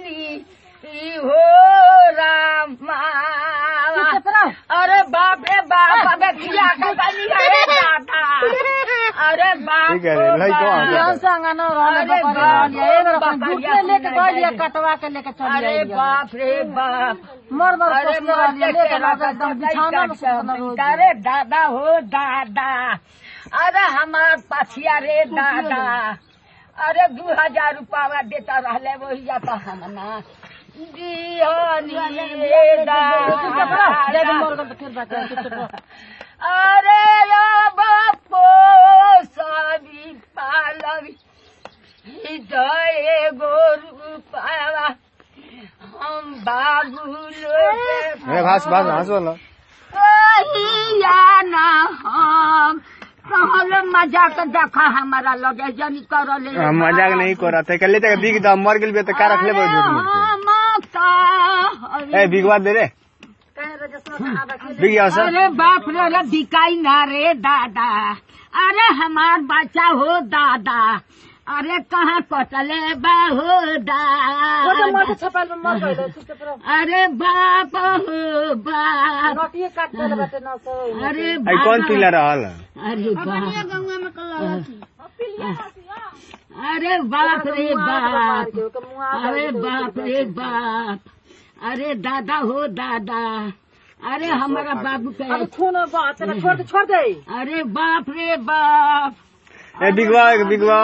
जानी हो रामा। अरे बाप रे बाप, अबे खिया का गाली है दादा। अरे बाप ठीक है लेके कटवा के लेके चल। अरे बाप रे बाप, अरे दादा हो दादा। अरे हमार पछिया रे दादा। अरे 2000 रुपया देता रहले वही जाता हम ना अरे बापो सभी पालवी गो रुपया हम बाबू लोग ना हम मजाक देखा हमारा लगे जनी कर ले। मजाक नहीं कर रहा था कल लेते बिग दा मर गेल तो का रख ले बिगवा दे रे बिग। अरे बाप रे, अरे बिकाई ना रे दादा। अरे हमार बच्चा हो दादा। अरे कहाँ कटले बा हो दादा। अरे बाप हो बाप। अरे कौन पीला रहल। अरे बाप, अरे बाप रे बाप। अरे बाप रे बाप। अरे दादा हो दादा। अरे हमारा बाबू के छोड़ दे। अरे बाप रे बाप। बिगवा बिगवा